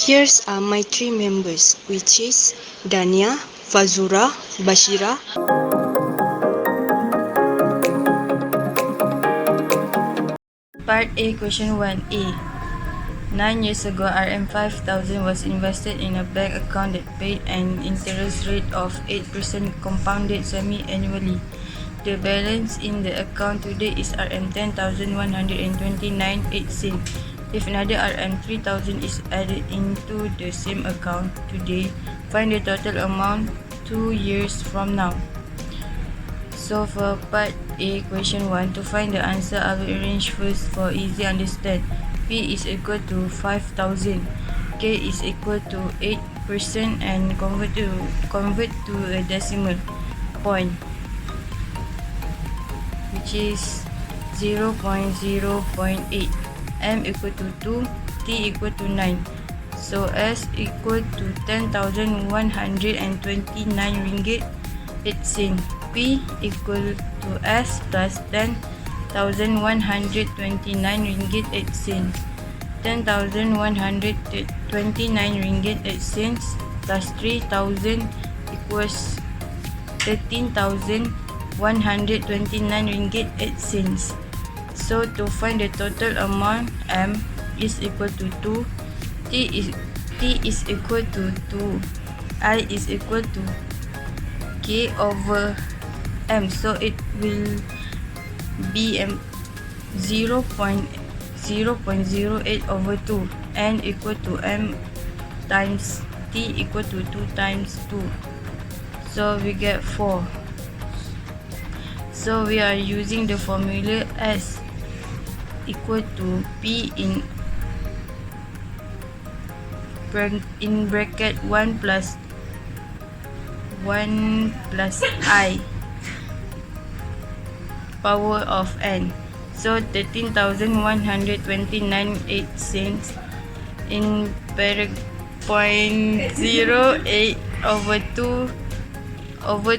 Here's my three members, which is Dania, Fazura, Bashira. Part A, Question 1A. 9 years ago, RM5000 was invested in a bank account that paid an interest rate of 8% compounded semi-annually. The balance in the account today is RM10,129.8. If another RM3000 is added into the same account today, find the total amount 2 years from now. So for part A, question 1, to find the answer, I will arrange first for easy understand. P is equal to 5,000, K is equal to 8% and convert to a decimal point, which is 0.0.8. M equal to 2, T equal to 9. So S equal to 10,129 ringgit 8 cents. P equal to S plus 10,129 ringgit 8 cents. 10,129 ringgit 8 cents plus 3,000 equals 13,129 ringgit 8 cents. So to find the total amount, M is equal to 2, T is equal to 2, I is equal to K over M, so it will be 0.08 over 2, N equal to M times T equal to 2 times 2, so we get 4. So we are using the formula S equal to P in bracket 1 plus I power of N. So 13,129.8 cents in 0.08 over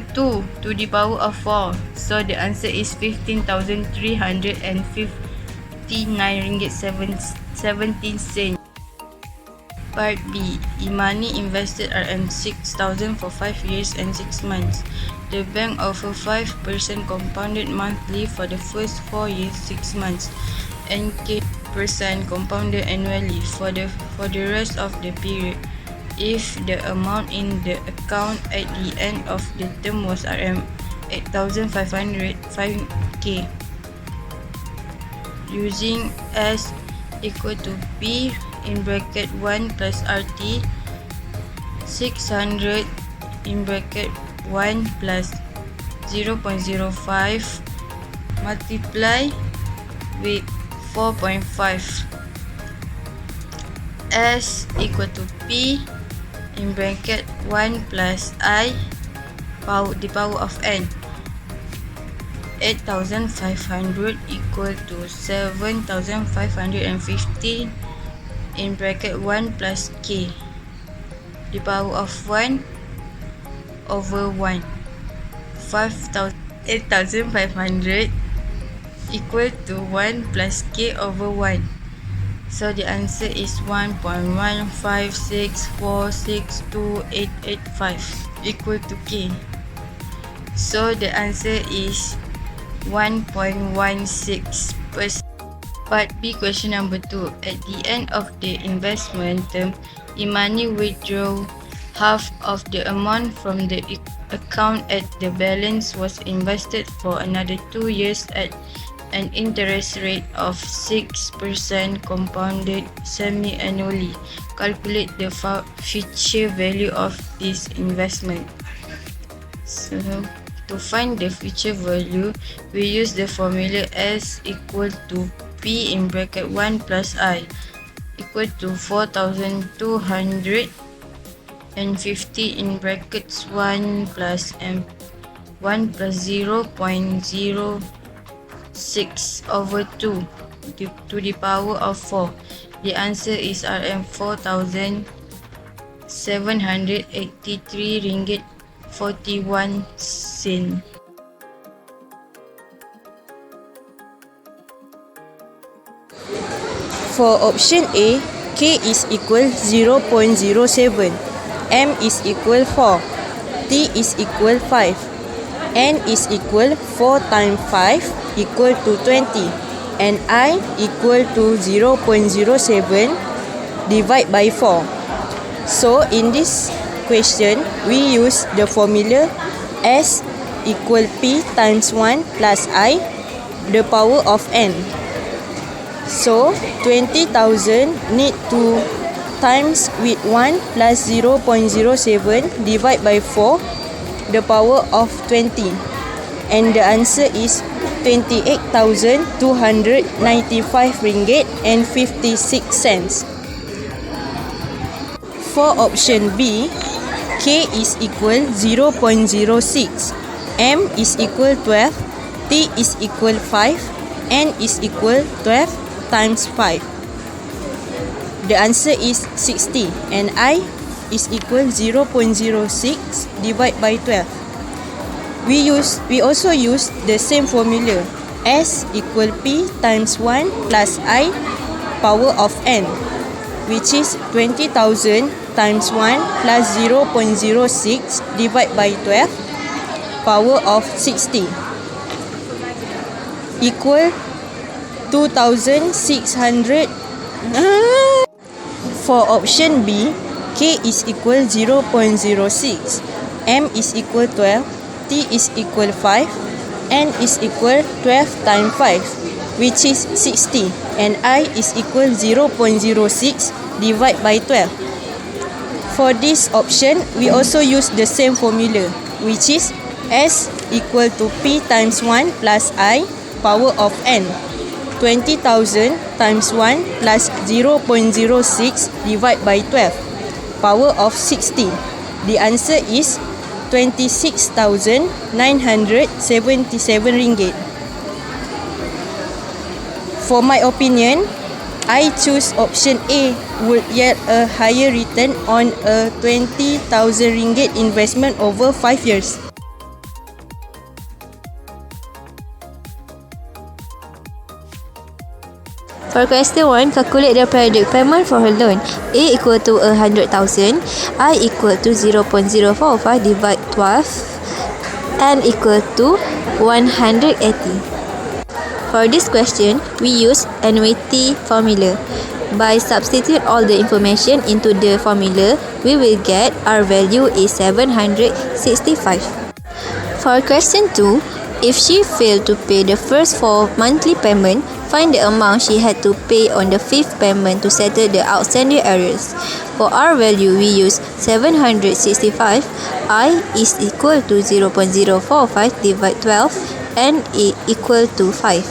2 to the power of 4. So the answer is 15,359 ringgit 17 cents. Part B. Imani invested RM6,000 for 5 years and 6 months. The bank offered 5% compounded monthly for the first 4 years 6 months and K% compounded annually for the rest of the period. If the amount in the account at the end of the term was RM8,500 5K, using S equal to P in bracket 1 plus RT, 600 in bracket 1 plus 0.05 multiply with 4.5. S equal to P in bracket 1 plus I the power of N. 8,500 equal to 7,550 in bracket 1 plus K, the power of 1 over 1. 8,500 equal to 1 plus K over 1. So the answer is 1.156462885 equal to K. So the answer is 1.16%. Part B, question number 2. At the end of the investment term, Imani withdrew half of the amount from the account as the balance was invested for another 2 years at an interest rate of 6% compounded semi-annually. Calculate the future value of this investment. So to find the future value, we use the formula S equal to P in bracket 1 plus I equal to 4,250 in brackets 1 plus 0.06 over 2 to the power of 4. The answer is RM4,783 ringgit 41 cents. For option A, K is equal 0.07, M is equal 4, T is equal 5, N is equal 4 times 5 equal to 20, and I equal to 0.07 divide by 4. So in this question, we use the formula S equal P times 1 plus I, the power of N. So 20,000 need to times with 1 plus 0.07 divide by 4, the power of 20. And the answer is 28,295 ringgit and 56 cents. For option B, K is equal 0.06, M is equal 12, T is equal 5, N is equal 12 times 5. The answer is 60, and I is equal 0.06 divided by 12. We also use the same formula, S equal P times 1 plus I power of N, which is 20,000 times 1 plus 0.06 divided by 12 power of 60 equal 2,600. For option B, K is equal 0.06, M is equal 12, T is equal 5, N is equal 12 times 5, which is 60, and I is equal 0.06 divided by 12. For this option, we also use the same formula, which is S equal to P times 1 plus I power of N. 20,000 times 1 plus 0.06 divided by 12, power of 60. The answer is 26,977 ringgit. For my opinion, I choose option A would yield a higher return on a 20,000 ringgit investment over 5 years. For question 1, calculate the periodic payment for her loan. A equal to 100,000, I equal to 0.045 divide 12, N equal to 180. For this question, we use annuity formula. By substitute all the information into the formula, we will get our value is 765. For question 2, if she failed to pay the first 4 monthly payment, find the amount she had to pay on the 5th payment to settle the outstanding arrears. For our value, we use 765. I is equal to 0.045 divide 12, and A equal to 5.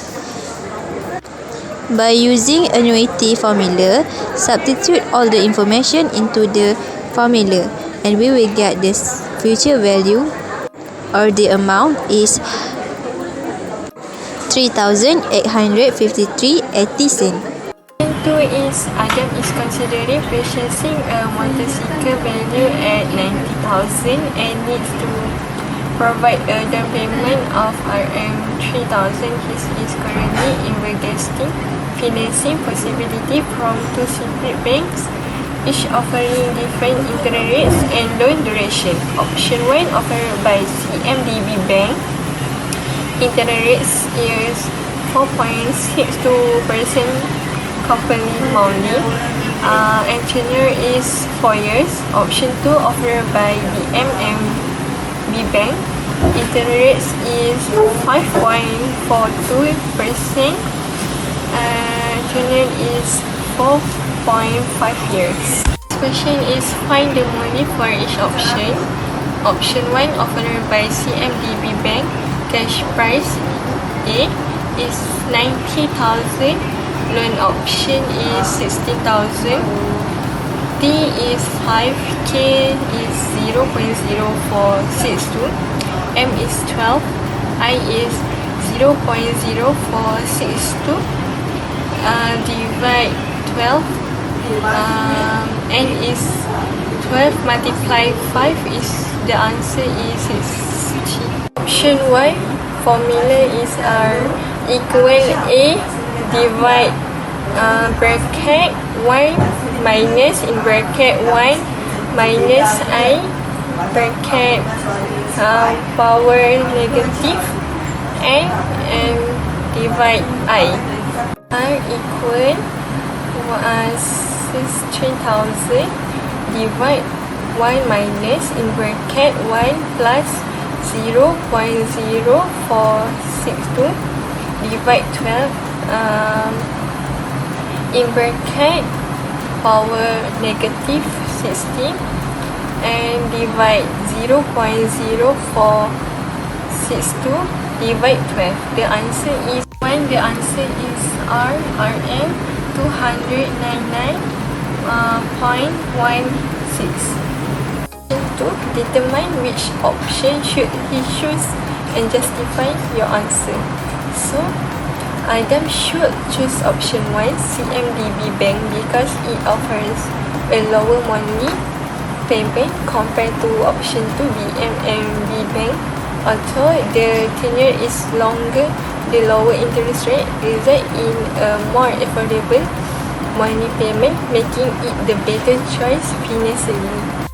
By using annuity formula, substitute all the information into the formula, and we will get this future value, or the amount is 3,853.80 cents. Two is Adam is considering purchasing a motorcycle value at 90,000 and needs to provide a down payment of RM3,000. He is currently investigating financing possibility from 2 separate banks, each offering different interest rates and loan duration. Option 1 offered by CMDB Bank. Interest rates is 4.62% company monthly. And tenure is 4 years. Option 2 offered by the MMB Bank. Interest rates is 5.42%. Tenure is 4.5 years. Question is find the money for each option. Option 1 offered by CMDB Bank. Cash price A is 90,000. Loan option is 60,000. T is 5K is 0.0462. M is 12. I is 0.0462. Divide 12. N is 12 multiply 5 is the answer is 60. Option Y formula is equal A divide bracket 1 minus in bracket 1 minus I bracket power negative n and divide I. R equal 16,000 divide 1 minus in bracket 1 plus 0.0462 divide 12 in bracket power negative 16 and divide 0.0462 divide 12. The answer is 1. The answer is RN 299.16. To determine which option should he choose and justify your answer. So, Adam should choose option 1, CMDB Bank, because it offers a lower monthly payment compared to option 2, BMMB Bank. Although the tenure is longer, the lower interest rate result in a more affordable monthly payment, making it the better choice financially.